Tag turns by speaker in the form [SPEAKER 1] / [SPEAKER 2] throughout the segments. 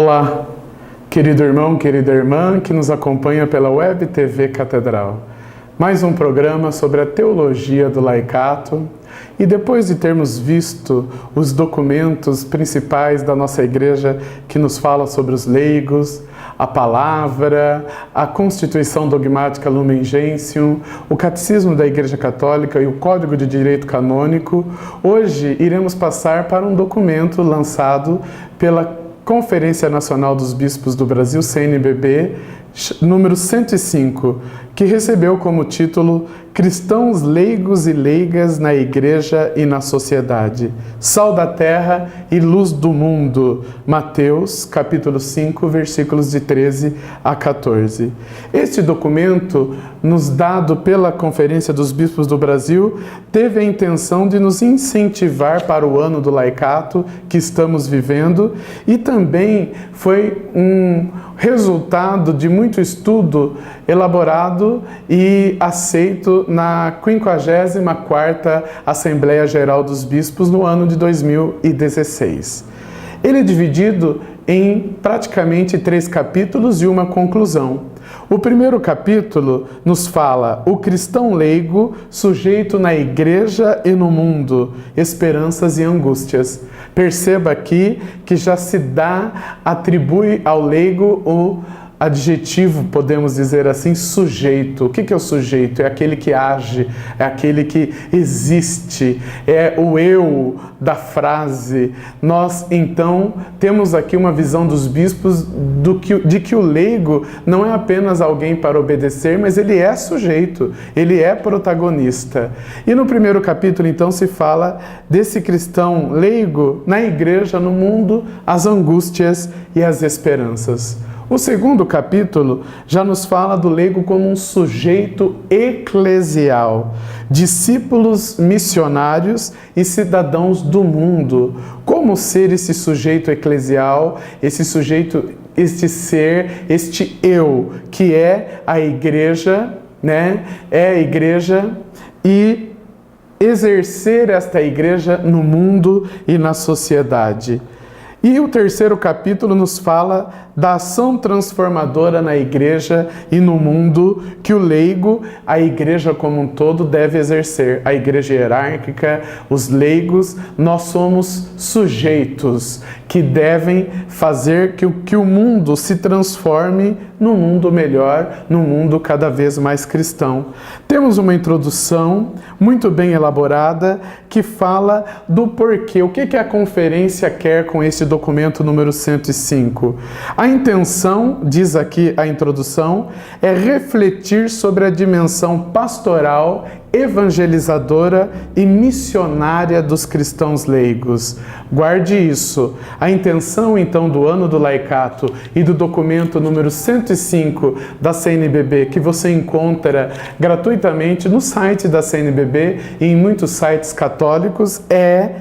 [SPEAKER 1] Olá, querido irmão, querida irmã que nos acompanha pela Web TV Catedral. Mais um programa sobre a teologia do laicato. E depois de termos visto os documentos principais da nossa igreja que nos fala sobre os leigos, a palavra, a Constituição Dogmática Lumen Gentium, o Catecismo da Igreja Católica e o Código de Direito Canônico, hoje iremos passar para um documento lançado pela Conferência Nacional dos Bispos do Brasil, CNBB, número 105, que recebeu como título Cristãos leigos e leigas na Igreja e na Sociedade, Sal da Terra e Luz do Mundo, Mateus, capítulo 5, versículos de 13 a 14. Este documento, nos dado pela Conferência dos Bispos do Brasil, teve a intenção de nos incentivar para o ano do laicato que estamos vivendo e também foi um resultado de muito estudo elaborado e aceito na 54ª Assembleia Geral dos Bispos no ano de 2016. Ele é dividido em praticamente 3 capítulos e uma conclusão. O primeiro capítulo nos fala o cristão leigo sujeito na igreja e no mundo, esperanças e angústias. Perceba aqui que já se atribui ao leigo o adjetivo, podemos dizer assim, sujeito. O que é o sujeito? É aquele que age, é aquele que existe, é o eu da frase. Nós, então, temos aqui uma visão dos bispos de que o leigo não é apenas alguém para obedecer, mas ele é sujeito, ele é protagonista. E no primeiro capítulo, então, se fala desse cristão leigo na igreja, no mundo, as angústias e as esperanças. O segundo capítulo já nos fala do leigo como um sujeito eclesial, discípulos missionários e cidadãos do mundo. Como ser esse sujeito eclesial, esse sujeito, este ser, este eu, que é a igreja, né? É a igreja e exercer esta igreja no mundo e na sociedade. E o terceiro capítulo nos fala da ação transformadora na igreja e no mundo que o leigo, a igreja como um todo, deve exercer. A igreja hierárquica, os leigos, nós somos sujeitos que devem fazer que o mundo se transforme num mundo melhor, num mundo cada vez mais cristão. Temos uma introdução muito bem elaborada que fala do porquê, o que a conferência quer com esse documento número 105. A intenção, diz aqui a introdução, é refletir sobre a dimensão pastoral, evangelizadora e missionária dos cristãos leigos. Guarde isso. A intenção, então, do ano do laicato e do documento número 105 da CNBB, que você encontra gratuitamente no site da CNBB e em muitos sites católicos, é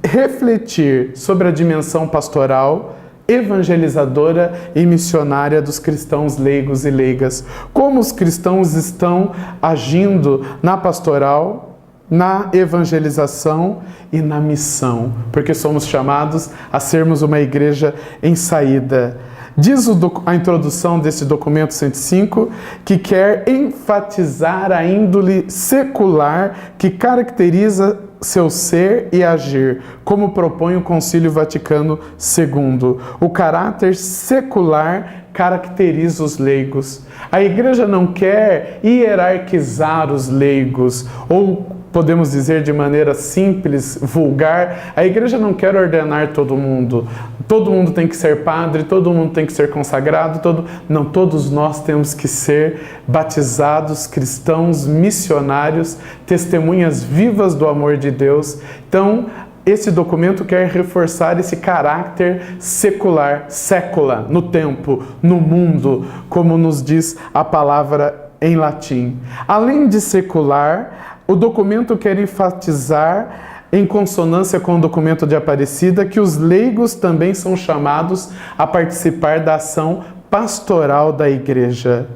[SPEAKER 1] refletir sobre a dimensão pastoral, evangelizadora e missionária dos cristãos leigos e leigas. Como os cristãos estão agindo na pastoral, na evangelização e na missão, porque somos chamados a sermos uma igreja em saída. Diz a introdução desse documento 105 que quer enfatizar a índole secular que caracteriza seu ser e agir, como propõe o Concílio Vaticano II. O caráter secular caracteriza os leigos. A igreja não quer hierarquizar os leigos, ou podemos dizer de maneira simples, vulgar, a igreja não quer ordenar todo mundo. Todo mundo tem que ser padre, todo mundo tem que ser consagrado, não, todos nós temos que ser batizados, cristãos, missionários, testemunhas vivas do amor de Deus. Então, esse documento quer reforçar esse caráter secular, sécula, no tempo, no mundo, como nos diz a palavra em latim. Além de secular, o documento quer enfatizar, em consonância com o documento de Aparecida, que os leigos também são chamados a participar da ação pastoral da igreja.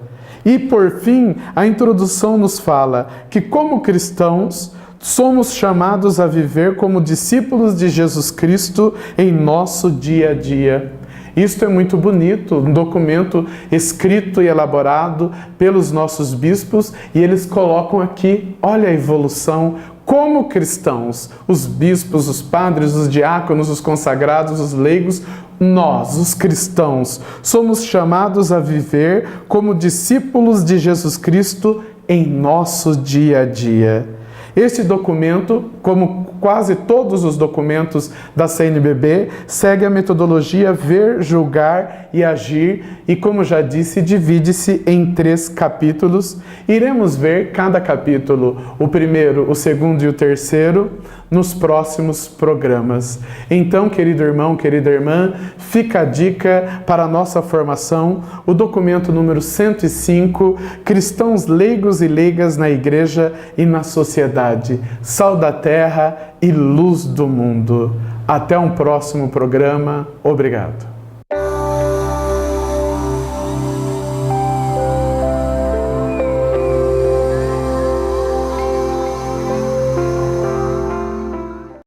[SPEAKER 1] E, por fim, a introdução nos fala que, como cristãos, somos chamados a viver como discípulos de Jesus Cristo em nosso dia a dia. Isto é muito bonito, um documento escrito e elaborado pelos nossos bispos, e eles colocam aqui, olha a evolução, como cristãos, os bispos, os padres, os diáconos, os consagrados, os leigos, nós, os cristãos, somos chamados a viver como discípulos de Jesus Cristo em nosso dia a dia. Este documento, como quase todos os documentos da CNBB, segue a metodologia Ver, Julgar e Agir e, como já disse, divide-se em 3 capítulos. Iremos ver cada capítulo, o primeiro, o segundo e o terceiro, nos próximos programas. Então, querido irmão, querida irmã, fica a dica para a nossa formação, o documento número 105, Cristãos leigos e leigas na Igreja e na Sociedade, sal da terra e luz do mundo. Até um próximo programa. Obrigado.